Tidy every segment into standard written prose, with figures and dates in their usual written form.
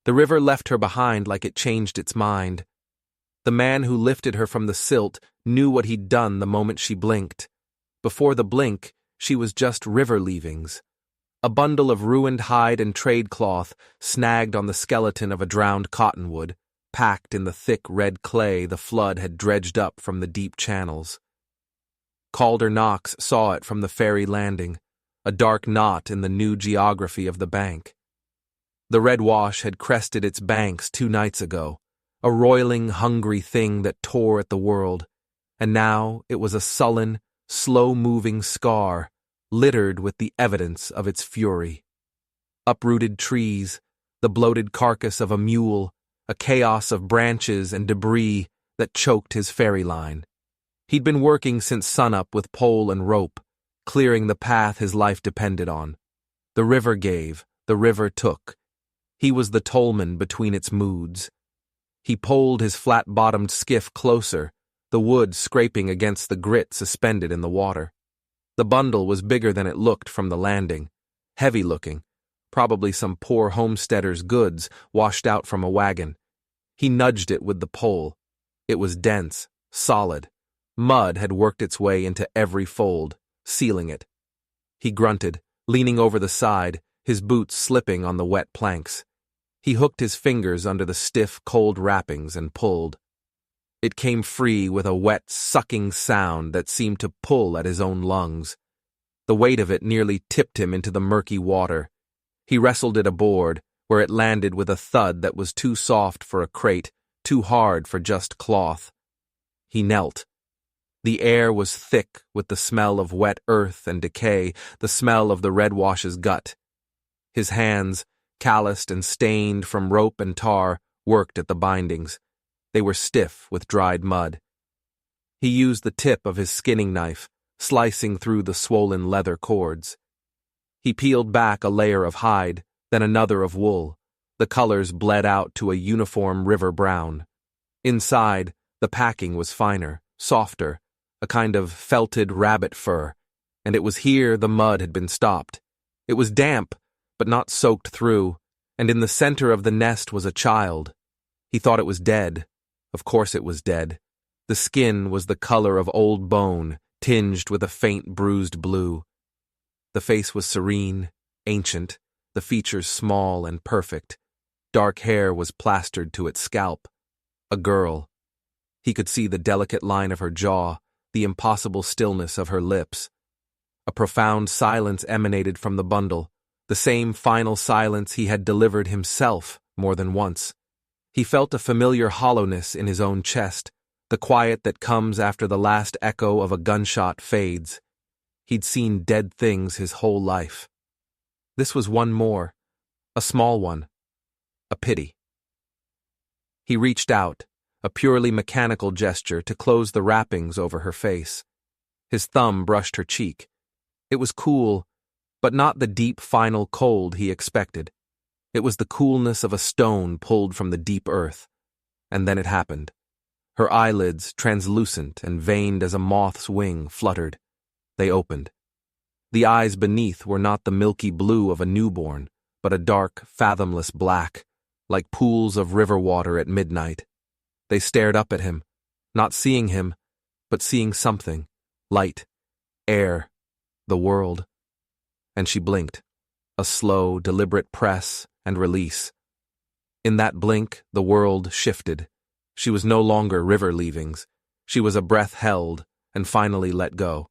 The river left her behind like it changed its mind. The man who lifted her from the silt knew what he'd done the moment she blinked. Before the blink, she was just river leavings. A bundle of ruined hide and trade cloth snagged on the skeleton of a drowned cottonwood, packed in the thick red clay the flood had dredged up from the deep channels. Calder Knox saw it from the ferry landing, a dark knot in the new geography of the bank. The red wash had crested its banks 2 nights ago, a roiling, hungry thing that tore at the world, and now it was a sullen, slow-moving scar, littered with the evidence of its fury. Uprooted trees, the bloated carcass of a mule, a chaos of branches and debris that choked his ferry line. He'd been working since sunup with pole and rope, clearing the path his life depended on. The river gave, the river took. He was the tollman between its moods. He poled his flat-bottomed skiff closer, the wood scraping against the grit suspended in the water. The bundle was bigger than it looked from the landing, heavy-looking, probably some poor homesteader's goods washed out from a wagon. He nudged it with the pole. It was dense, solid. Mud had worked its way into every fold, sealing it. He grunted, leaning over the side, his boots slipping on the wet planks. He hooked his fingers under the stiff, cold wrappings and pulled. It came free with a wet, sucking sound that seemed to pull at his own lungs. The weight of it nearly tipped him into the murky water. He wrestled it aboard, where it landed with a thud that was too soft for a crate, too hard for just cloth. He knelt. The air was thick with the smell of wet earth and decay, the smell of the red wash's gut. His hands, calloused and stained from rope and tar, worked at the bindings. They were stiff with dried mud. He used the tip of his skinning knife, slicing through the swollen leather cords. He peeled back a layer of hide, then another of wool. The colors bled out to a uniform river brown. Inside, the packing was finer, softer, a kind of felted rabbit fur, and it was here the mud had been stopped. It was damp, but not soaked through, and in the center of the nest was a child. He thought it was dead. Of course it was dead. The skin was the color of old bone, tinged with a faint bruised blue. The face was serene, ancient, the features small and perfect. Dark hair was plastered to its scalp. A girl. He could see the delicate line of her jaw, the impossible stillness of her lips. A profound silence emanated from the bundle, the same final silence he had delivered himself more than once. He felt a familiar hollowness in his own chest, the quiet that comes after the last echo of a gunshot fades. He'd seen dead things his whole life. This was one more, a small one, a pity. He reached out, a purely mechanical gesture to close the wrappings over her face. His thumb brushed her cheek. It was cool, but not the deep final cold he expected. It was the coolness of a stone pulled from the deep earth. And then it happened. Her eyelids, translucent and veined as a moth's wing, fluttered. They opened. The eyes beneath were not the milky blue of a newborn, but a dark, fathomless black, like pools of river water at midnight. They stared up at him, not seeing him, but seeing something, light, air, the world. And she blinked, a slow, deliberate press and release. In that blink, the world shifted. She was no longer river leavings. She was a breath held and finally let go.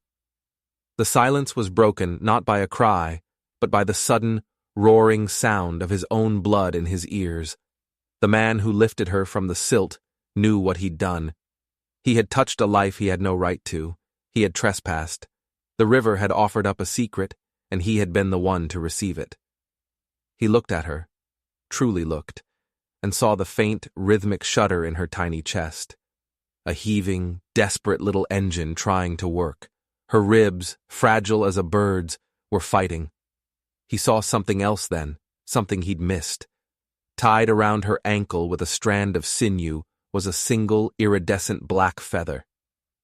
The silence was broken not by a cry, but by the sudden, roaring sound of his own blood in his ears. The man who lifted her from the silt knew what he'd done. He had touched a life he had no right to. He had trespassed. The river had offered up a secret, and he had been the one to receive it. He looked at her, truly looked, and saw the faint, rhythmic shudder in her tiny chest. A heaving, desperate little engine trying to work. Her ribs, fragile as a bird's, were fighting. He saw something else then, something he'd missed. Tied around her ankle with a strand of sinew was a single iridescent black feather.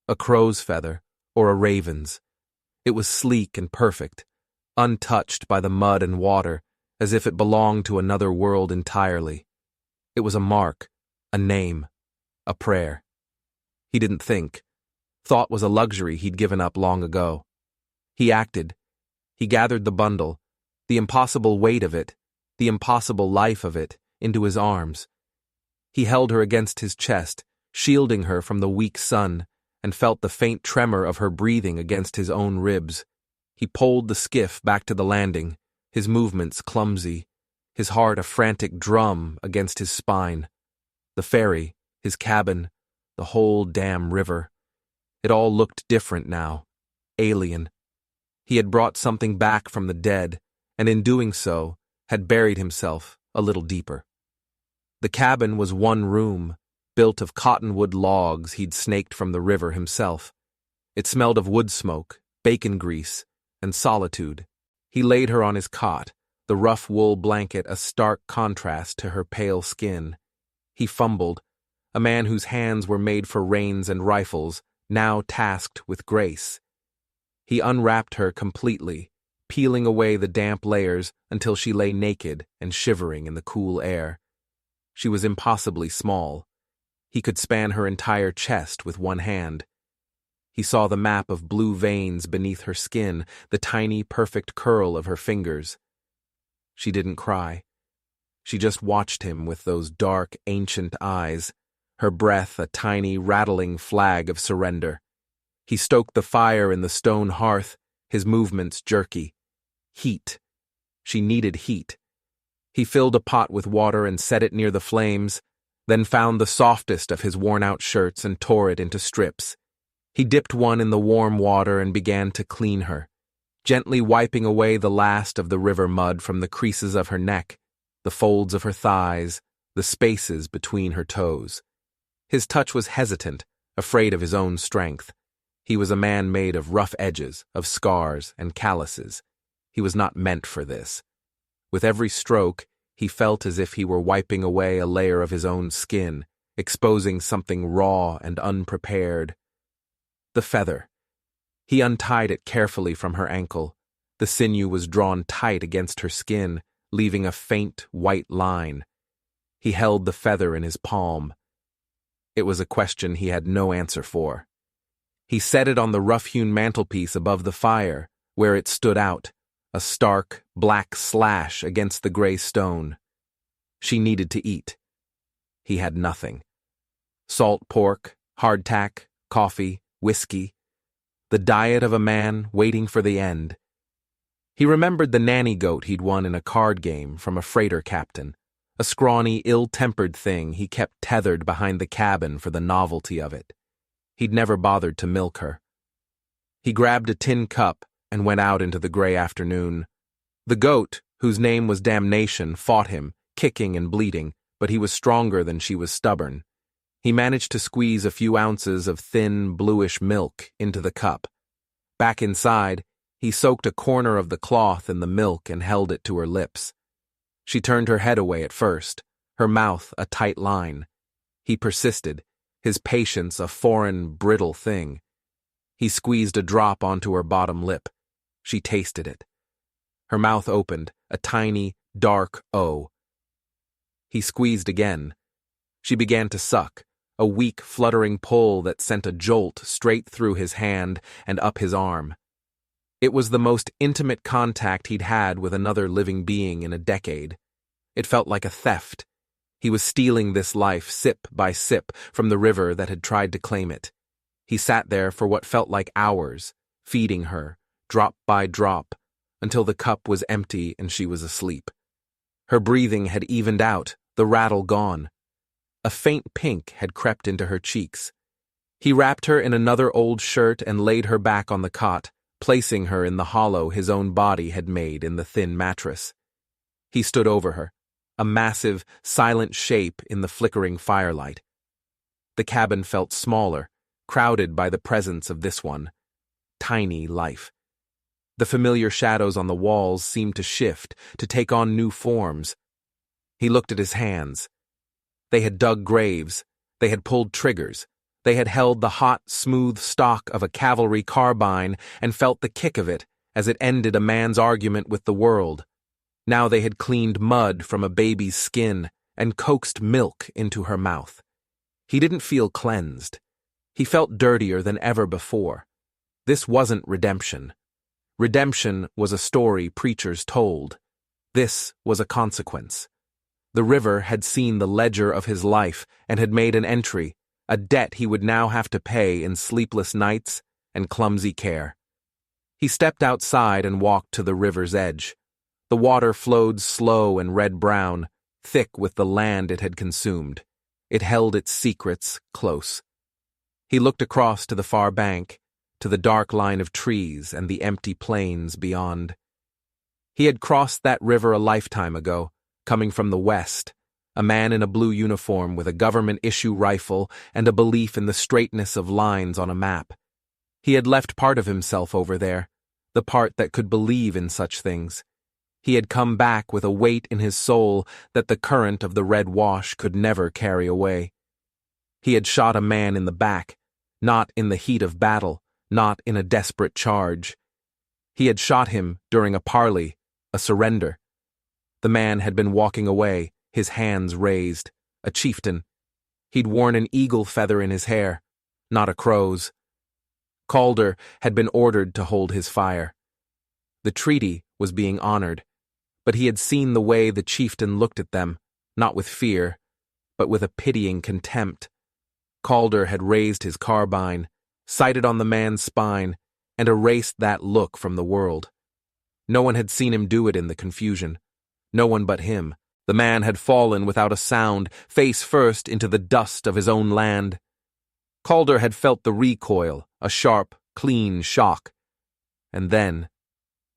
A crow's feather, or a raven's. It was sleek and perfect, untouched by the mud and water, as if it belonged to another world entirely. It was a mark, a name, a prayer. He didn't think. Thought was a luxury he'd given up long ago. He acted. He gathered the bundle, the impossible weight of it, the impossible life of it, into his arms. He held her against his chest, shielding her from the weak sun, and felt the faint tremor of her breathing against his own ribs. He poled the skiff back to the landing, his movements clumsy, his heart a frantic drum against his spine. The ferry, his cabin, the whole damn river. It all looked different now, alien. He had brought something back from the dead, and in doing so, had buried himself a little deeper. The cabin was one room, built of cottonwood logs he'd snaked from the river himself. It smelled of wood smoke, bacon grease, and solitude. He laid her on his cot, the rough wool blanket a stark contrast to her pale skin. He fumbled, a man whose hands were made for reins and rifles, now tasked with grace. He unwrapped her completely, peeling away the damp layers until she lay naked and shivering in the cool air. She was impossibly small. He could span her entire chest with one hand. He saw the map of blue veins beneath her skin, the tiny, perfect curl of her fingers. She didn't cry. She just watched him with those dark, ancient eyes, her breath a tiny, rattling flag of surrender. He stoked the fire in the stone hearth, his movements jerky. Heat. She needed heat. He filled a pot with water and set it near the flames, then found the softest of his worn-out shirts and tore it into strips. He dipped one in the warm water and began to clean her, gently wiping away the last of the river mud from the creases of her neck, the folds of her thighs, the spaces between her toes. His touch was hesitant, afraid of his own strength. He was a man made of rough edges, of scars and calluses. He was not meant for this. With every stroke, he felt as if he were wiping away a layer of his own skin, exposing something raw and unprepared. The feather. He untied it carefully from her ankle. The sinew was drawn tight against her skin, leaving a faint white line. He held the feather in his palm. It was a question he had no answer for. He set it on the rough-hewn mantelpiece above the fire, where it stood out, a stark, black slash against the gray stone. She needed to eat. He had nothing. Salt pork, hardtack, coffee, whiskey. The diet of a man waiting for the end. He remembered the nanny goat he'd won in a card game from a freighter captain, a scrawny, ill-tempered thing he kept tethered behind the cabin for the novelty of it. He'd never bothered to milk her. He grabbed a tin cup and went out into the gray afternoon. The goat, whose name was Damnation, fought him, kicking and bleeding, but he was stronger than she was stubborn. He managed to squeeze a few ounces of thin, bluish milk into the cup. Back inside, he soaked a corner of the cloth in the milk and held it to her lips. She turned her head away at first, her mouth a tight line. He persisted, his patience a foreign, brittle thing. He squeezed a drop onto her bottom lip. She tasted it. Her mouth opened, a tiny, dark O. He squeezed again. She began to suck, a weak, fluttering pull that sent a jolt straight through his hand and up his arm. It was the most intimate contact he'd had with another living being in a decade. It felt like a theft. He was stealing this life sip by sip from the river that had tried to claim it. He sat there for what felt like hours, feeding her, drop by drop, until the cup was empty and she was asleep. Her breathing had evened out, the rattle gone. A faint pink had crept into her cheeks. He wrapped her in another old shirt and laid her back on the cot, placing her in the hollow his own body had made in the thin mattress. He stood over her, a massive, silent shape in the flickering firelight. The cabin felt smaller, crowded by the presence of this one. Tiny life. The familiar shadows on the walls seemed to shift, to take on new forms. He looked at his hands. They had dug graves. They had pulled triggers. They had held the hot, smooth stock of a cavalry carbine and felt the kick of it as it ended a man's argument with the world. Now they had cleaned mud from a baby's skin and coaxed milk into her mouth. He didn't feel cleansed. He felt dirtier than ever before. This wasn't redemption. Redemption was a story preachers told. This was a consequence. The river had seen the ledger of his life and had made an entry, a debt he would now have to pay in sleepless nights and clumsy care. He stepped outside and walked to the river's edge. The water flowed slow and red-brown, thick with the land it had consumed. It held its secrets close. He looked across to the far bank, to the dark line of trees and the empty plains beyond. He had crossed that river a lifetime ago, coming from the west, a man in a blue uniform with a government-issue rifle and a belief in the straightness of lines on a map. He had left part of himself over there, the part that could believe in such things. He had come back with a weight in his soul that the current of the red wash could never carry away. He had shot a man in the back, not in the heat of battle, not in a desperate charge. He had shot him during a parley, a surrender. The man had been walking away, his hands raised, a chieftain. He'd worn an eagle feather in his hair, not a crow's. Calder had been ordered to hold his fire. The treaty was being honored, but he had seen the way the chieftain looked at them, not with fear, but with a pitying contempt. Calder had raised his carbine, sighted on the man's spine, and erased that look from the world. No one had seen him do it in the confusion. No one but him. The man had fallen without a sound, face first into the dust of his own land. Calder had felt the recoil, a sharp, clean shock. And then,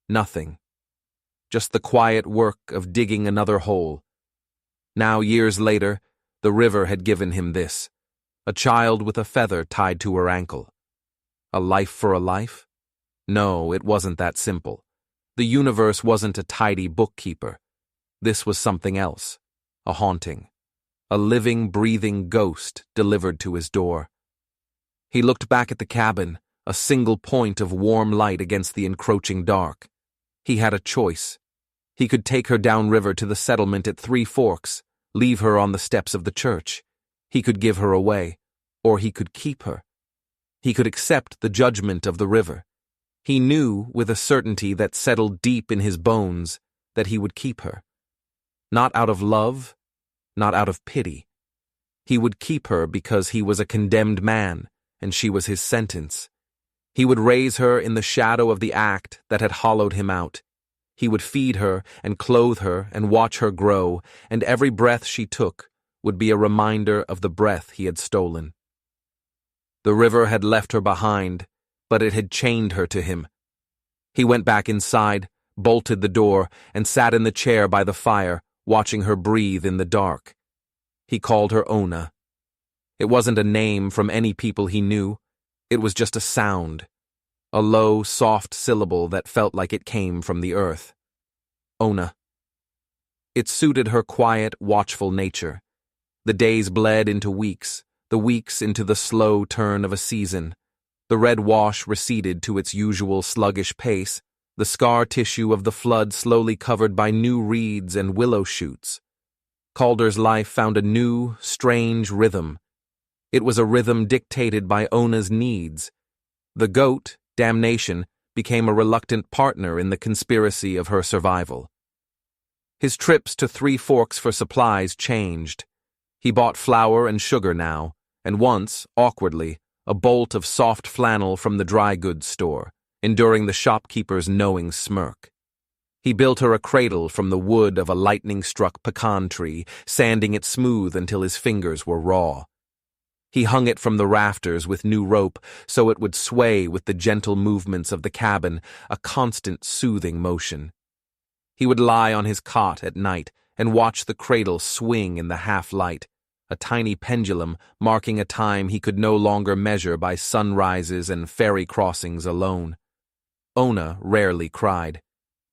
nothing. Just the quiet work of digging another hole. Now, years later, the river had given him this. A child with a feather tied to her ankle. A life for a life? No, it wasn't that simple. The universe wasn't a tidy bookkeeper. This was something else. A haunting. A living, breathing ghost delivered to his door. He looked back at the cabin, a single point of warm light against the encroaching dark. He had a choice. He could take her downriver to the settlement at Three Forks, leave her on the steps of the church. He could give her away, or he could keep her. He could accept the judgment of the river. He knew, with a certainty that settled deep in his bones, that he would keep her. Not out of love, not out of pity. He would keep her because he was a condemned man, and she was his sentence. He would raise her in the shadow of the act that had hollowed him out. He would feed her and clothe her and watch her grow, and every breath she took would be a reminder of the breath he had stolen. The river had left her behind, but it had chained her to him. He went back inside, bolted the door, and sat in the chair by the fire, watching her breathe in the dark. He called her Ona. It wasn't a name from any people he knew. It was just a sound, a low, soft syllable that felt like it came from the earth. Ona. It suited her quiet, watchful nature. The days bled into weeks, the weeks into the slow turn of a season. The red wash receded to its usual sluggish pace, the scar tissue of the flood slowly covered by new reeds and willow shoots. Calder's life found a new, strange rhythm. It was a rhythm dictated by Ona's needs. The goat, Damnation, became a reluctant partner in the conspiracy of her survival. His trips to Three Forks for supplies changed. He bought flour and sugar now, and once, awkwardly, a bolt of soft flannel from the dry goods store, enduring the shopkeeper's knowing smirk. He built her a cradle from the wood of a lightning-struck pecan tree, sanding it smooth until his fingers were raw. He hung it from the rafters with new rope so it would sway with the gentle movements of the cabin, a constant soothing motion. He would lie on his cot at night and watch the cradle swing in the half-light, a tiny pendulum marking a time he could no longer measure by sunrises and ferry crossings alone. Ona rarely cried.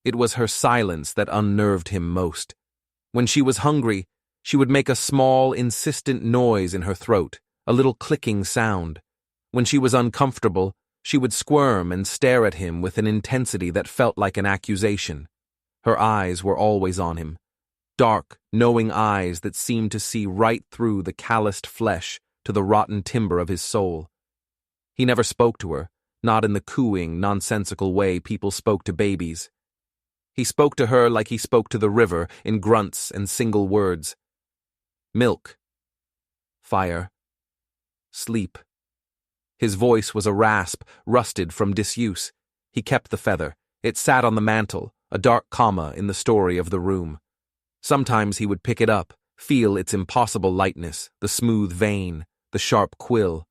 It was her silence that unnerved him most. When she was hungry, she would make a small, insistent noise in her throat, a little clicking sound. When she was uncomfortable, she would squirm and stare at him with an intensity that felt like an accusation. Her eyes were always on him. dark, knowing eyes that seemed to see right through the calloused flesh to the rotten timber of his soul. He never spoke to her, not in the cooing, nonsensical way people spoke to babies. He spoke to her like he spoke to the river, in grunts and single words. Milk. Fire. Sleep. His voice was a rasp, rusted from disuse. He kept the feather. It sat on the mantel, a dark comma in the story of the room. Sometimes he would pick it up, feel its impossible lightness, the smooth vein, the sharp quill.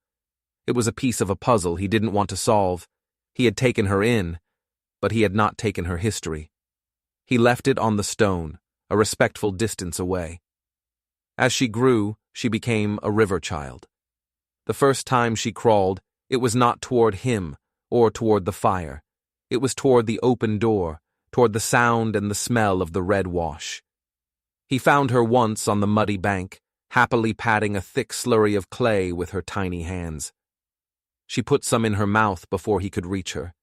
It was a piece of a puzzle he didn't want to solve. He had taken her in, but he had not taken her history. He left it on the stone, a respectful distance away. As she grew, she became a river child. The first time she crawled, it was not toward him or toward the fire. It was toward the open door, toward the sound and the smell of the red wash. He found her once on the muddy bank, happily patting a thick slurry of clay with her tiny hands. She put some in her mouth before he could reach her.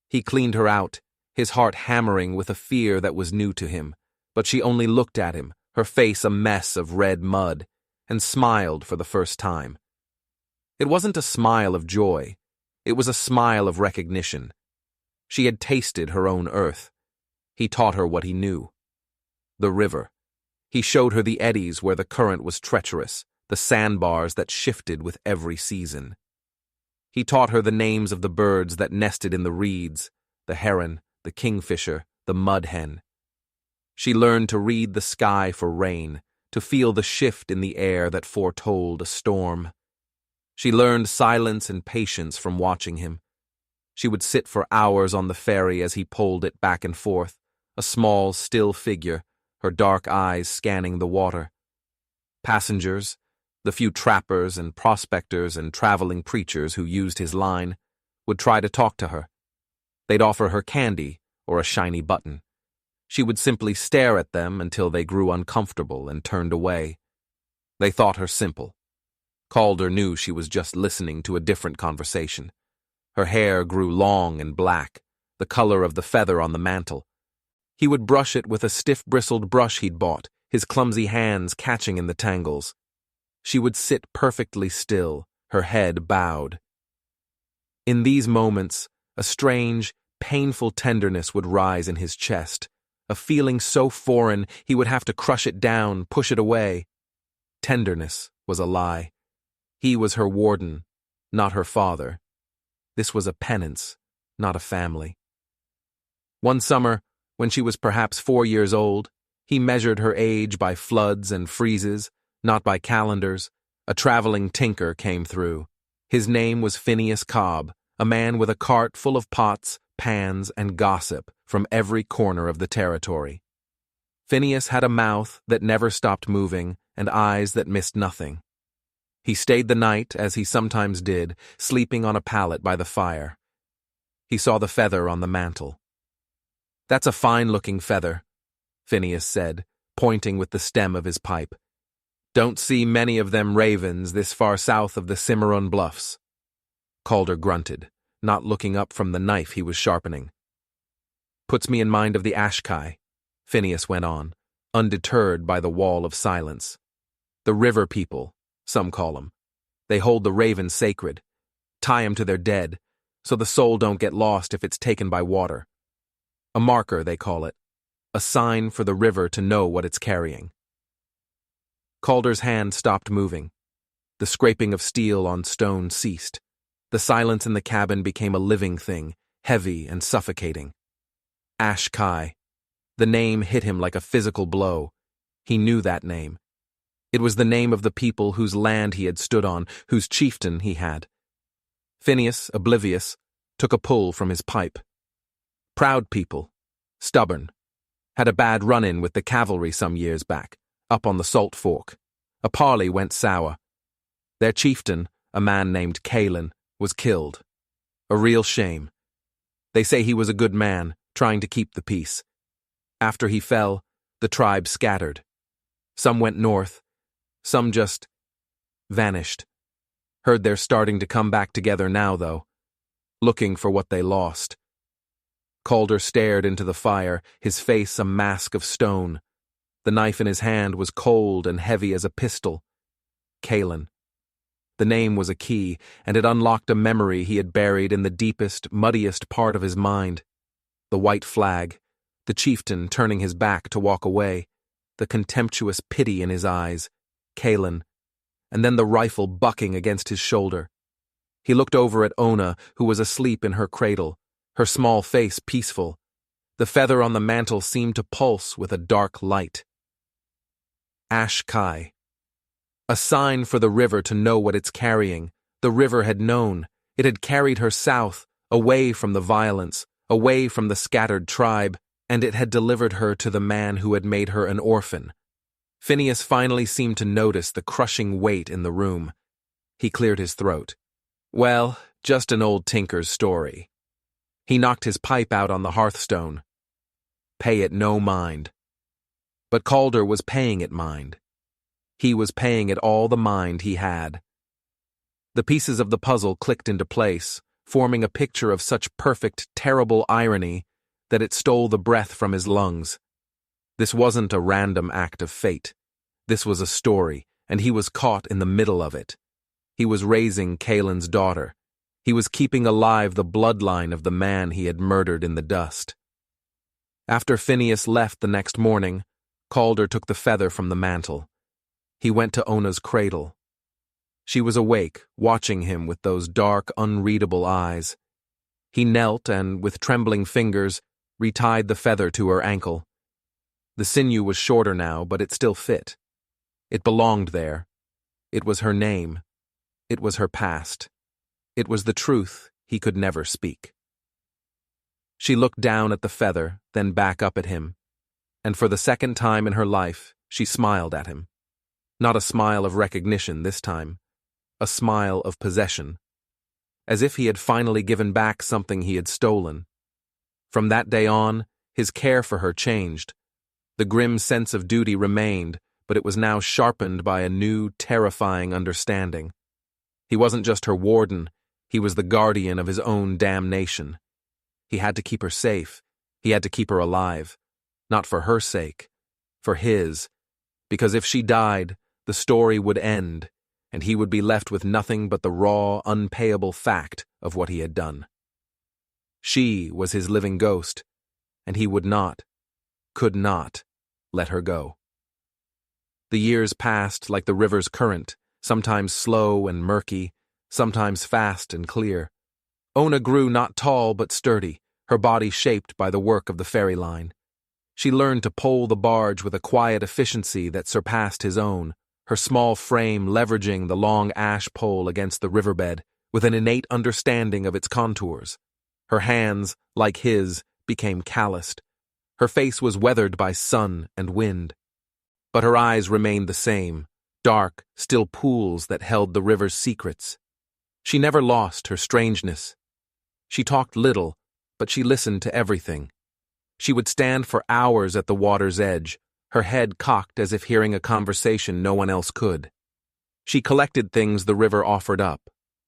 He cleaned her out, his heart hammering with a fear that was new to him, but she only looked at him, her face a mess of red mud, and smiled for the first time. It wasn't a smile of joy. It was a smile of recognition. She had tasted her own earth. He taught her what he knew. The river. He showed her the eddies where the current was treacherous, the sandbars that shifted with every season. He taught her the names of the birds that nested in the reeds, the heron, the kingfisher, the mud-hen. She learned to read the sky for rain, to feel the shift in the air that foretold a storm. She learned silence and patience from watching him. She would sit for hours on the ferry as he pulled it back and forth, a small, still figure, her dark eyes scanning the water. Passengers, the few trappers and prospectors and traveling preachers who used his line, would try to talk to her. They'd offer her candy or a shiny button. She would simply stare at them until they grew uncomfortable and turned away. They thought her simple. Calder knew she was just listening to a different conversation. Her hair grew long and black, the color of the feather on the mantel. He would brush it with a stiff-bristled brush he'd bought, his clumsy hands catching in the tangles. She would sit perfectly still, her head bowed. In these moments, a strange, painful tenderness would rise in his chest, a feeling so foreign he would have to crush it down, push it away. Tenderness was a lie. He was her warden, not her father. This was a penance, not a family. One summer, when she was perhaps 4 years old, he measured her age by floods and freezes, not by calendars. A traveling tinker came through. His name was Phineas Cobb, a man with a cart full of pots, pans, and gossip from every corner of the territory. Phineas had a mouth that never stopped moving and eyes that missed nothing. He stayed the night, as he sometimes did, sleeping on a pallet by the fire. He saw the feather on the mantel. "That's a fine-looking feather," Phineas said, pointing with the stem of his pipe. "Don't see many of them ravens this far south of the Cimarron Bluffs." Calder grunted, not looking up from the knife he was sharpening. "Puts me in mind of the Ashkai," Phineas went on, undeterred by the wall of silence. "The river people, some call 'em. They hold the raven sacred, tie 'em to their dead, so the soul don't get lost if it's taken by water. A marker, they call it, a sign for the river to know what it's carrying." Calder's hand stopped moving. The scraping of steel on stone ceased. The silence in the cabin became a living thing, heavy and suffocating. Ashkai. The name hit him like a physical blow. He knew that name. It was the name of the people whose land he had stood on, whose chieftain he had. Phineas, oblivious, took a pull from his pipe. Proud people. Stubborn. Had a bad run-in with the cavalry some years back, up on the Salt Fork. A parley went sour. Their chieftain, a man named Kalen, was killed. A real shame. They say he was a good man, trying to keep the peace. After he fell, the tribe scattered. Some went north, some just vanished. Heard they're starting to come back together now, though, looking for what they lost. Calder stared into the fire, his face a mask of stone. The knife in his hand was cold and heavy as a pistol. Kaelin. The name was a key, and it unlocked a memory he had buried in the deepest, muddiest part of his mind. The white flag, the chieftain turning his back to walk away, the contemptuous pity in his eyes, Kaelin, and then the rifle bucking against his shoulder. He looked over at Ona, who was asleep in her cradle, her small face peaceful. The feather on the mantle seemed to pulse with a dark light. Ash-Kai. A sign for the river to know what it's carrying. The river had known. It had carried her south, away from the violence, away from the scattered tribe, and it had delivered her to the man who had made her an orphan. Phineas finally seemed to notice the crushing weight in the room. He cleared his throat. Well, just an old tinker's story. He knocked his pipe out on the hearthstone. Pay it no mind. But Calder was paying it mind. He was paying it all the mind he had. The pieces of the puzzle clicked into place, forming a picture of such perfect, terrible irony that it stole the breath from his lungs. This wasn't a random act of fate. This was a story, and he was caught in the middle of it. He was raising Kaelin's daughter. He was keeping alive the bloodline of the man he had murdered in the dust. After Phineas left the next morning, Calder took the feather from the mantle. He went to Ona's cradle. She was awake, watching him with those dark, unreadable eyes. He knelt and, with trembling fingers, retied the feather to her ankle. The sinew was shorter now, but it still fit. It belonged there. It was her name. It was her past. It was the truth he could never speak. She looked down at the feather, then back up at him, and for the second time in her life, she smiled at him. Not a smile of recognition this time, a smile of possession, as if he had finally given back something he had stolen. From that day on, his care for her changed. The grim sense of duty remained, but it was now sharpened by a new, terrifying understanding. He wasn't just her warden, he was the guardian of his own damnation. He had to keep her safe, he had to keep her alive, not for her sake, for his, because if she died, the story would end, and he would be left with nothing but the raw, unpayable fact of what he had done. She was his living ghost, and he would not, could not, let her go. The years passed like the river's current, sometimes slow and murky, sometimes fast and clear. Ona grew not tall but sturdy, her body shaped by the work of the ferry line. She learned to pole the barge with a quiet efficiency that surpassed his own, her small frame leveraging the long ash pole against the riverbed with an innate understanding of its contours. Her hands, like his, became calloused. Her face was weathered by sun and wind. But her eyes remained the same, dark, still pools that held the river's secrets. She never lost her strangeness. She talked little, but she listened to everything. She would stand for hours at the water's edge, her head cocked as if hearing a conversation no one else could. She collected things the river offered up: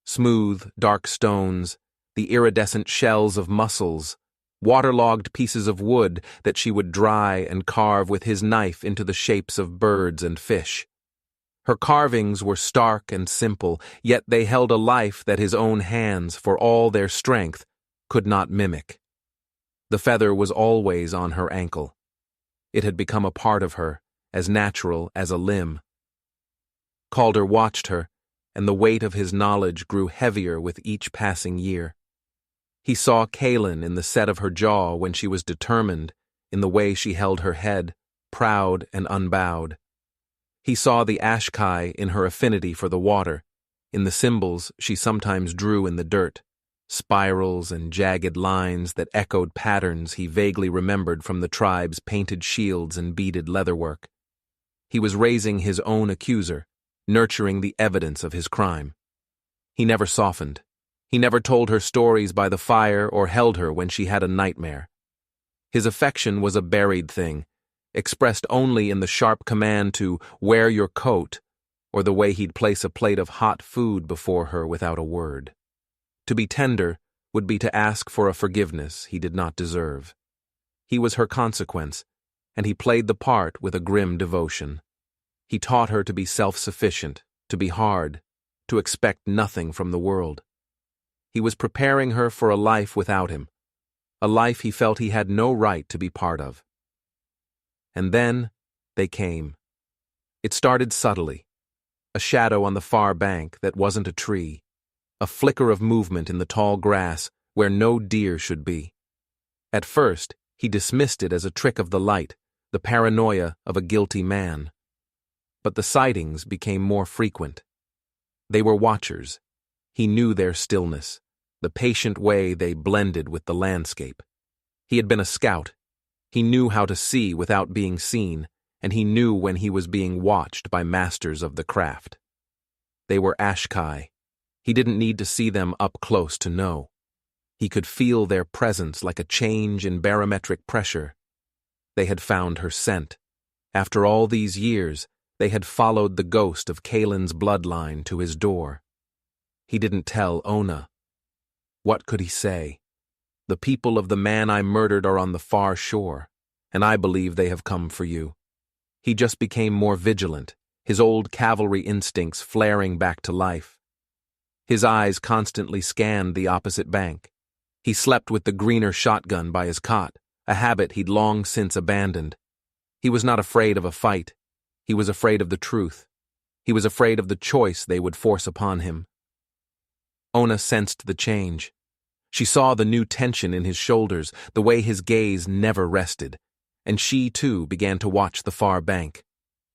smooth, dark stones, the iridescent shells of mussels, waterlogged pieces of wood that she would dry and carve with his knife into the shapes of birds and fish. Her carvings were stark and simple, yet they held a life that his own hands, for all their strength, could not mimic. The feather was always on her ankle. It had become a part of her, as natural as a limb. Calder watched her, and the weight of his knowledge grew heavier with each passing year. He saw Kaelin in the set of her jaw when she was determined, in the way she held her head, proud and unbowed. He saw the Ash-Kai in her affinity for the water, in the symbols she sometimes drew in the dirt, spirals and jagged lines that echoed patterns he vaguely remembered from the tribe's painted shields and beaded leatherwork. He was raising his own accuser, nurturing the evidence of his crime. He never softened. He never told her stories by the fire or held her when she had a nightmare. His affection was a buried thing, expressed only in the sharp command to wear your coat, or the way he'd place a plate of hot food before her without a word. To be tender would be to ask for a forgiveness he did not deserve. He was her consequence, and he played the part with a grim devotion. He taught her to be self-sufficient, to be hard, to expect nothing from the world. He was preparing her for a life without him, a life he felt he had no right to be part of. And then they came. It started subtly. A shadow on the far bank that wasn't a tree, a flicker of movement in the tall grass where no deer should be. At first, he dismissed it as a trick of the light, the paranoia of a guilty man. But the sightings became more frequent. They were watchers. He knew their stillness, the patient way they blended with the landscape. He had been a scout. He knew how to see without being seen, and he knew when he was being watched by masters of the craft. They were Ashkai. He didn't need to see them up close to know. He could feel their presence like a change in barometric pressure. They had found her scent. After all these years, they had followed the ghost of Kalen's bloodline to his door. He didn't tell Ona. What could he say? The people of the man I murdered are on the far shore, and I believe they have come for you. He just became more vigilant, his old cavalry instincts flaring back to life. His eyes constantly scanned the opposite bank. He slept with the greener shotgun by his cot, a habit he'd long since abandoned. He was not afraid of a fight. He was afraid of the truth. He was afraid of the choice they would force upon him. Ona sensed the change. She saw the new tension in his shoulders, the way his gaze never rested, and she, too, began to watch the far bank.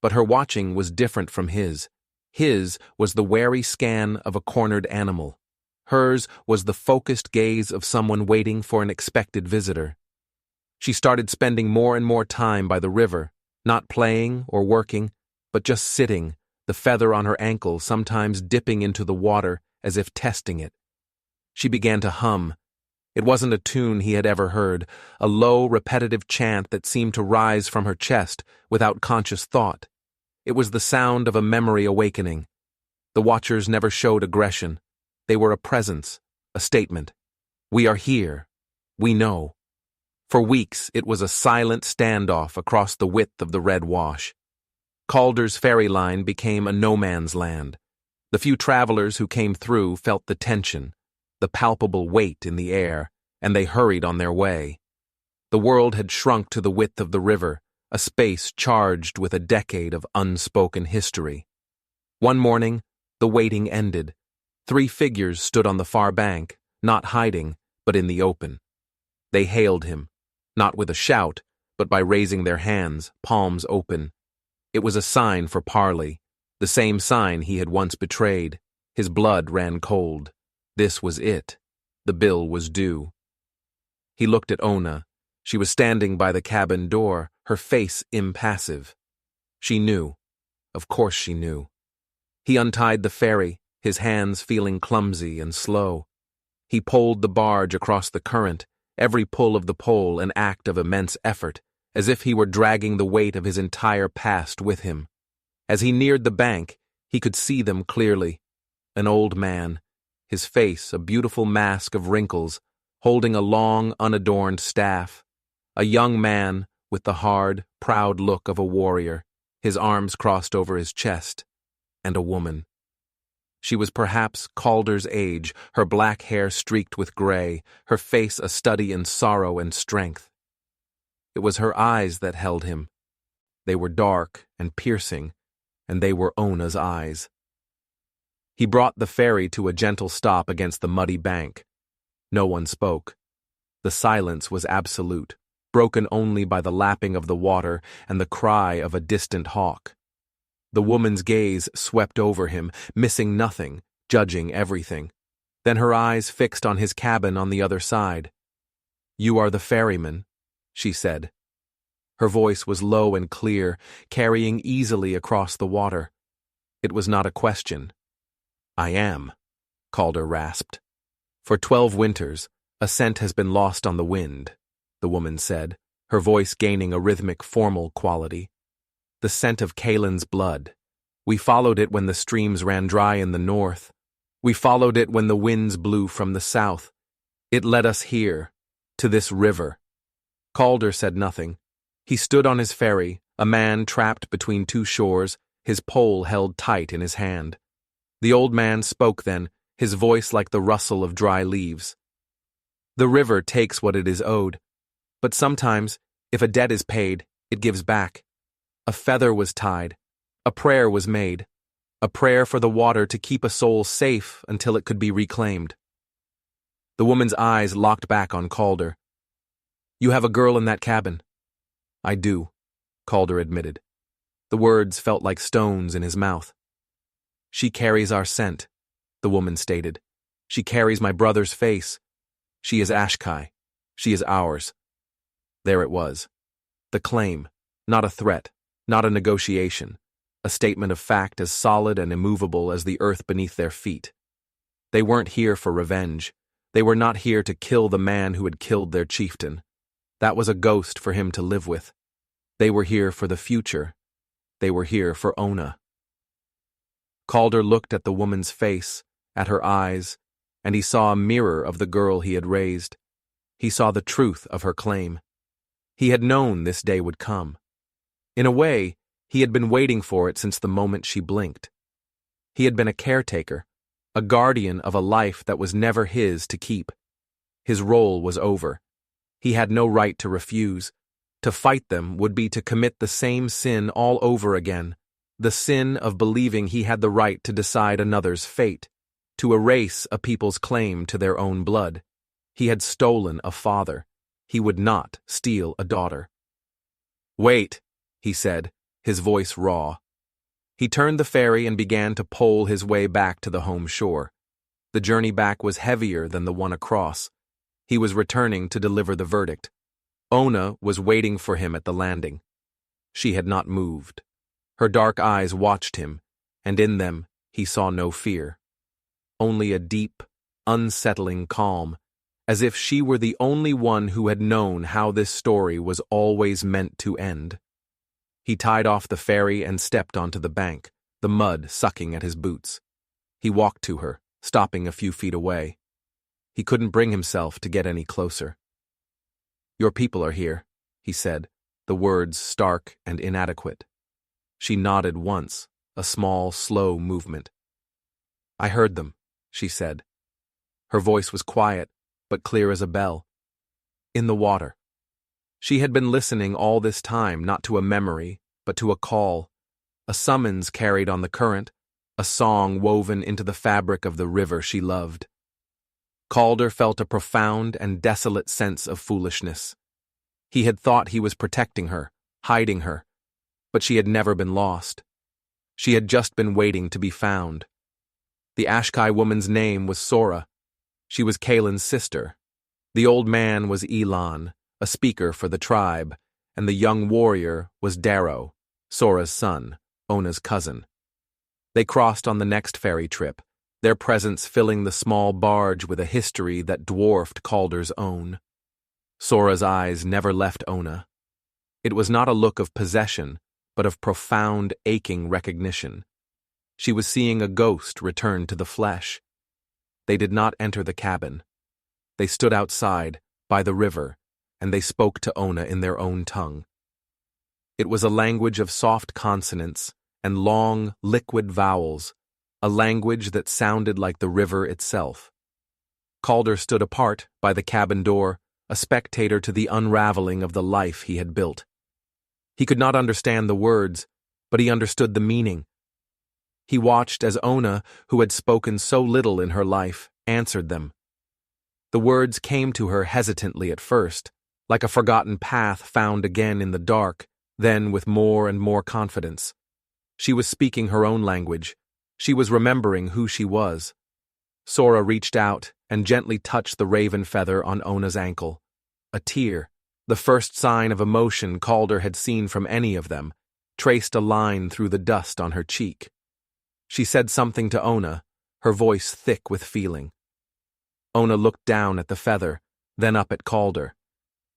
But her watching was different from his. His was the wary scan of a cornered animal. Hers was the focused gaze of someone waiting for an expected visitor. She started spending more and more time by the river, not playing or working, but just sitting, the feather on her ankle sometimes dipping into the water as if testing it. She began to hum. It wasn't a tune he had ever heard, a low, repetitive chant that seemed to rise from her chest without conscious thought. It was the sound of a memory awakening. The watchers never showed aggression. They were a presence, a statement. We are here. We know. For weeks, it was a silent standoff across the width of the Red Wash. Calder's ferry line became a no-man's land. The few travelers who came through felt the tension, the palpable weight in the air, and they hurried on their way. The world had shrunk to the width of the river, a space charged with a decade of unspoken history. One morning, the waiting ended. 3 figures stood on the far bank, not hiding, but in the open. They hailed him, not with a shout, but by raising their hands, palms open. It was a sign for parley, the same sign he had once betrayed. His blood ran cold. This was it. The bill was due. He looked at Ona. She was standing by the cabin door, her face impassive. She knew. Of course she knew. He untied the ferry, his hands feeling clumsy and slow. He poled the barge across the current, every pull of the pole an act of immense effort, as if he were dragging the weight of his entire past with him. As he neared the bank, he could see them clearly. An old man, his face a beautiful mask of wrinkles, holding a long, unadorned staff. A young man with the hard, proud look of a warrior, his arms crossed over his chest. And a woman. She was perhaps Calder's age, her black hair streaked with gray, her face a study in sorrow and strength. It was her eyes that held him. They were dark and piercing, and they were Ona's eyes. He brought the ferry to a gentle stop against the muddy bank. No one spoke. The silence was absolute, broken only by the lapping of the water and the cry of a distant hawk. The woman's gaze swept over him, missing nothing, judging everything. Then her eyes fixed on his cabin on the other side. "You are the ferryman," she said. Her voice was low and clear, carrying easily across the water. It was not a question. "I am," Calder rasped. "For 12 winters, a scent has been lost on the wind," the woman said, her voice gaining a rhythmic, formal quality. "The scent of Kalen's blood. We followed it when the streams ran dry in the north. We followed it when the winds blew from the south. It led us here, to this river." Calder said nothing. He stood on his ferry, a man trapped between two shores, his pole held tight in his hand. The old man spoke then, his voice like the rustle of dry leaves. The river takes what it is owed, but sometimes, if a debt is paid, it gives back. A feather was tied, a prayer was made, a prayer for the water to keep a soul safe until it could be reclaimed. The woman's eyes locked back on Calder. "You have a girl in that cabin?" "I do," Calder admitted. The words felt like stones in his mouth. "She carries our scent," the woman stated. "She carries my brother's face. She is Ashkai. She is ours." There it was. The claim, not a threat, not a negotiation, a statement of fact as solid and immovable as the earth beneath their feet. They weren't here for revenge. They were not here to kill the man who had killed their chieftain. That was a ghost for him to live with. They were here for the future. They were here for Ona. Calder looked at the woman's face, at her eyes, and he saw a mirror of the girl he had raised. He saw the truth of her claim. He had known this day would come. In a way, he had been waiting for it since the moment she blinked. He had been a caretaker, a guardian of a life that was never his to keep. His role was over. He had no right to refuse. To fight them would be to commit the same sin all over again, the sin of believing he had the right to decide another's fate, to erase a people's claim to their own blood. He had stolen a father. He would not steal a daughter. "Wait," he said, his voice raw. He turned the ferry and began to pole his way back to the home shore. The journey back was heavier than the one across. He was returning to deliver the verdict. Ona was waiting for him at the landing. She had not moved. Her dark eyes watched him, and in them he saw no fear. Only a deep, unsettling calm, as if she were the only one who had known how this story was always meant to end. He tied off the ferry and stepped onto the bank, the mud sucking at his boots. He walked to her, stopping a few feet away. He couldn't bring himself to get any closer. "Your people are here," he said, the words stark and inadequate. She nodded once, a small, slow movement. "I heard them," she said. Her voice was quiet, but clear as a bell. "In the water." She had been listening all this time not to a memory, but to a call, a summons carried on the current, a song woven into the fabric of the river she loved. Calder felt a profound and desolate sense of foolishness. He had thought he was protecting her, hiding her, but she had never been lost. She had just been waiting to be found. The Ashkai woman's name was Sora. She was Kalen's sister. The old man was Elon, a speaker for the tribe, and the young warrior was Darrow, Sora's son, Ona's cousin. They crossed on the next ferry trip, their presence filling the small barge with a history that dwarfed Calder's own. Sora's eyes never left Ona. It was not a look of possession, but of profound, aching recognition. She was seeing a ghost return to the flesh. They did not enter the cabin. They stood outside, by the river, and they spoke to Ona in their own tongue. It was a language of soft consonants and long, liquid vowels, a language that sounded like the river itself. Calder stood apart, by the cabin door, a spectator to the unraveling of the life he had built. He could not understand the words, but he understood the meaning. He watched as Ona, who had spoken so little in her life, answered them. The words came to her hesitantly at first, like a forgotten path found again in the dark, then with more and more confidence. She was speaking her own language. She was remembering who she was. Sora reached out and gently touched the raven feather on Ona's ankle. A tear, the first sign of emotion Calder had seen from any of them, traced a line through the dust on her cheek. She said something to Ona, her voice thick with feeling. Ona looked down at the feather, then up at Calder.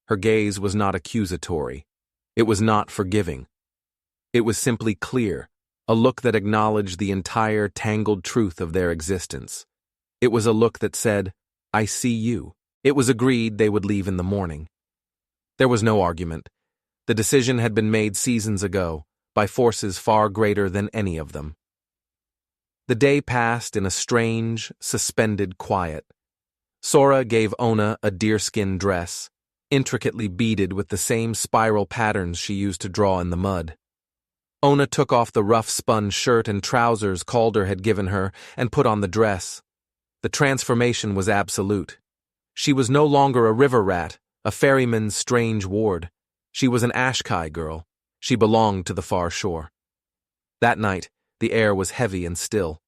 Her gaze was not accusatory. It was not forgiving. It was simply clear, a look that acknowledged the entire tangled truth of their existence. It was a look that said, "I see you." It was agreed they would leave in the morning. There was no argument. The decision had been made seasons ago, by forces far greater than any of them. The day passed in a strange, suspended quiet. Sora gave Ona a deerskin dress, intricately beaded with the same spiral patterns she used to draw in the mud. Ona took off the rough spun shirt and trousers Calder had given her and put on the dress. The transformation was absolute. She was no longer a river rat, a ferryman's strange ward. She was an Ashkai girl. She belonged to the far shore. That night, the air was heavy and still.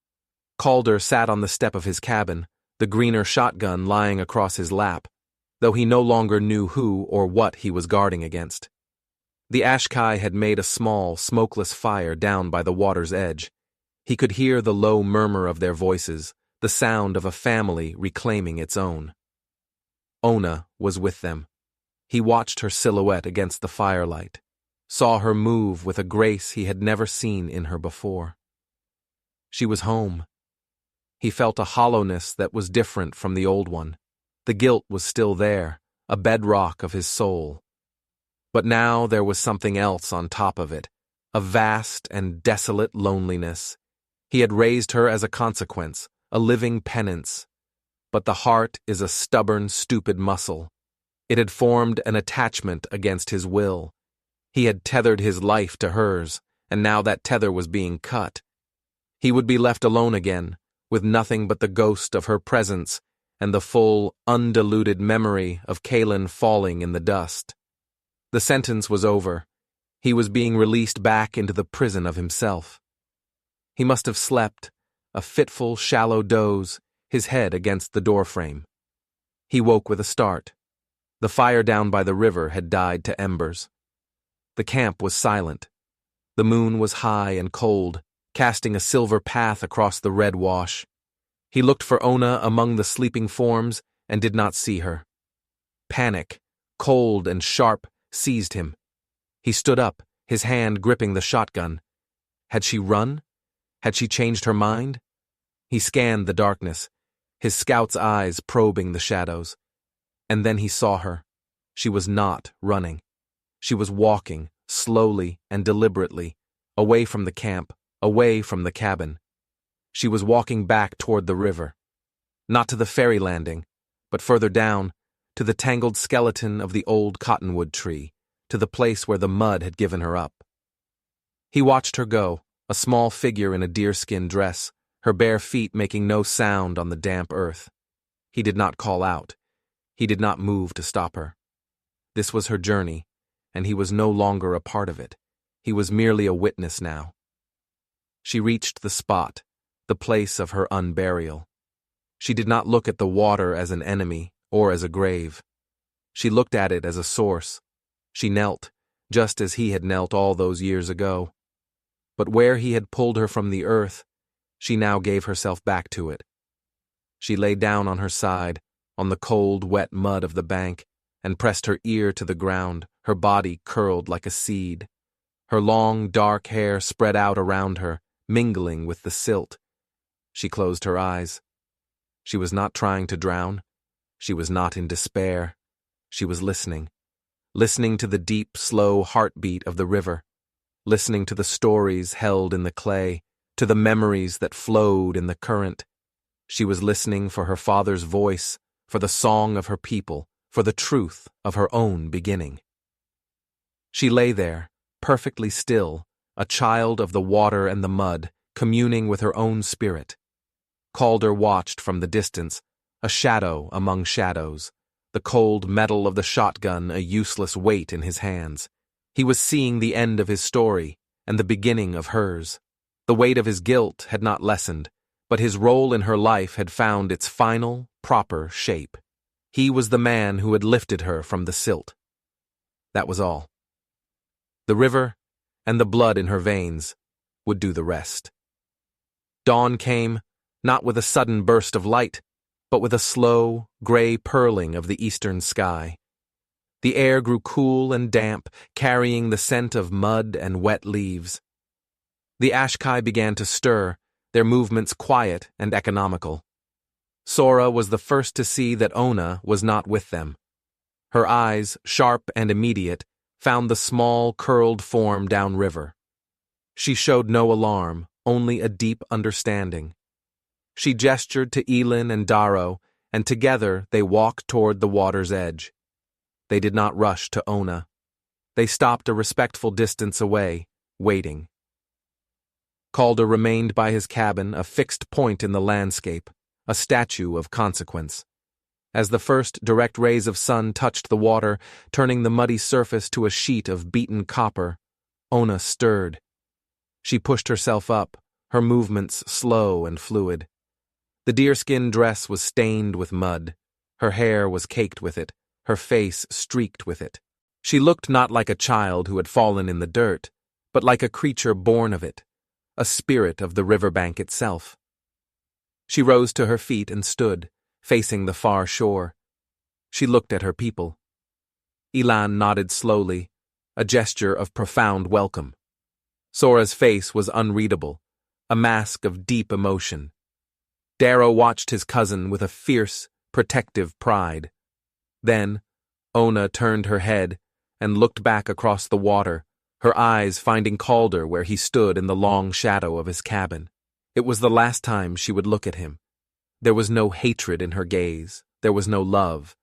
Calder sat on the step of his cabin, the greener shotgun lying across his lap, though he no longer knew who or what he was guarding against. The Ashkai had made a small, smokeless fire down by the water's edge. He could hear the low murmur of their voices, the sound of a family reclaiming its own. Ona was with them. He watched her silhouette against the firelight, saw her move with a grace he had never seen in her before. She was home. He felt a hollowness that was different from the old one. The guilt was still there, a bedrock of his soul. But now there was something else on top of it, a vast and desolate loneliness. He had raised her as a consequence, a living penance. But the heart is a stubborn, stupid muscle. It had formed an attachment against his will. He had tethered his life to hers, and now that tether was being cut. He would be left alone again, with nothing but the ghost of her presence and the full, undiluted memory of Kaelin falling in the dust. The sentence was over. He was being released back into the prison of himself. He must have slept, a fitful, shallow doze, his head against the doorframe. He woke with a start. The fire down by the river had died to embers. The camp was silent. The moon was high and cold, casting a silver path across the red wash. He looked for Ona among the sleeping forms and did not see her. Panic, cold and sharp, seized him. He stood up, his hand gripping the shotgun. Had she run? Had she changed her mind? He scanned the darkness, his scout's eyes probing the shadows. And then he saw her. She was not running. She was walking, slowly and deliberately, away from the camp, away from the cabin. She was walking back toward the river. Not to the ferry landing, but further down, to the tangled skeleton of the old cottonwood tree, to the place where the mud had given her up. He watched her go, a small figure in a deerskin dress, her bare feet making no sound on the damp earth. He did not call out. He did not move to stop her. This was her journey, and he was no longer a part of it. He was merely a witness now. She reached the spot, the place of her unburial. She did not look at the water as an enemy or as a grave. She looked at it as a source. She knelt, just as he had knelt all those years ago. But where he had pulled her from the earth, she now gave herself back to it. She lay down on her side, on the cold, wet mud of the bank, and pressed her ear to the ground, her body curled like a seed. Her long, dark hair spread out around her, mingling with the silt. She closed her eyes. She was not trying to drown. She was not in despair. She was listening. Listening to the deep, slow heartbeat of the river. Listening to the stories held in the clay, to the memories that flowed in the current. She was listening for her father's voice, for the song of her people, for the truth of her own beginning. She lay there, perfectly still, a child of the water and the mud, communing with her own spirit. Calder watched from the distance, a shadow among shadows, the cold metal of the shotgun a useless weight in his hands. He was seeing the end of his story and the beginning of hers. The weight of his guilt had not lessened, but his role in her life had found its final, proper shape. He was the man who had lifted her from the silt. That was all. The river, and the blood in her veins, would do the rest. Dawn came, not with a sudden burst of light, but with a slow, gray purling of the eastern sky. The air grew cool and damp, carrying the scent of mud and wet leaves. The Ashkai began to stir, their movements quiet and economical. Sora was the first to see that Ona was not with them. Her eyes, sharp and immediate, found the small, curled form downriver. She showed no alarm, only a deep understanding. She gestured to Elin and Darrow, and together they walked toward the water's edge. They did not rush to Ona. They stopped a respectful distance away, waiting. Calder remained by his cabin, a fixed point in the landscape, a statue of consequence. As the first direct rays of sun touched the water, turning the muddy surface to a sheet of beaten copper, Ona stirred. She pushed herself up, her movements slow and fluid. The deerskin dress was stained with mud. Her hair was caked with it, her face streaked with it. She looked not like a child who had fallen in the dirt, but like a creature born of it, a spirit of the riverbank itself. She rose to her feet and stood, facing the far shore. She looked at her people. Elan nodded slowly, a gesture of profound welcome. Sora's face was unreadable, a mask of deep emotion. Darrow watched his cousin with a fierce, protective pride. Then, Ona turned her head and looked back across the water, her eyes finding Calder where he stood in the long shadow of his cabin. It was the last time she would look at him. There was no hatred in her gaze. There was no love.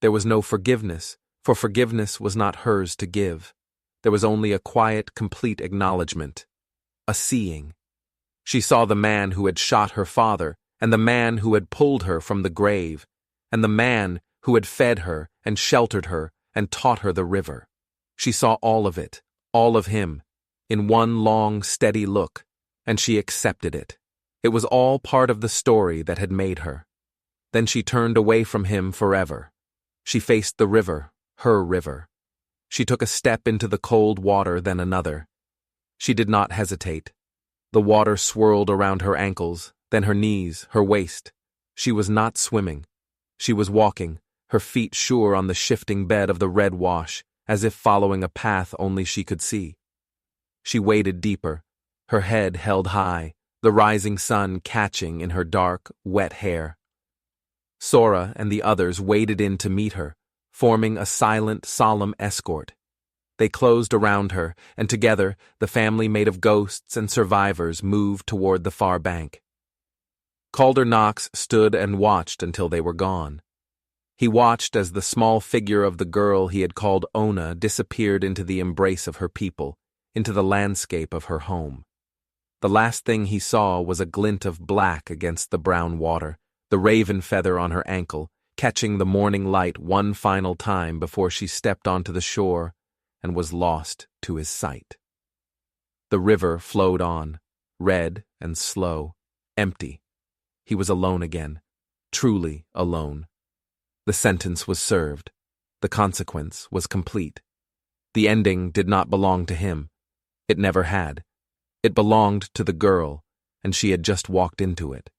There was no forgiveness, for forgiveness was not hers to give. There was only a quiet, complete acknowledgement. A seeing. She saw the man who had shot her father, and the man who had pulled her from the grave, and the man who had fed her and sheltered her and taught her the river. She saw all of it, all of him, in one long, steady look, and she accepted it. It was all part of the story that had made her. Then she turned away from him forever. She faced the river, her river. She took a step into the cold water, then another. She did not hesitate. The water swirled around her ankles, then her knees, her waist. She was not swimming. She was walking, her feet sure on the shifting bed of the red wash, as if following a path only she could see. She waded deeper, her head held high, the rising sun catching in her dark, wet hair. Sora and the others waded in to meet her, forming a silent, solemn escort. They closed around her, and together, the family made of ghosts and survivors moved toward the far bank. Calder Knox stood and watched until they were gone. He watched as the small figure of the girl he had called Ona disappeared into the embrace of her people, into the landscape of her home. The last thing he saw was a glint of black against the brown water, the raven feather on her ankle, catching the morning light one final time before she stepped onto the shore and was lost to his sight. The river flowed on, red and slow, empty. He was alone again, truly alone. The sentence was served. The consequence was complete. The ending did not belong to him. It never had. It belonged to the girl, and she had just walked into it.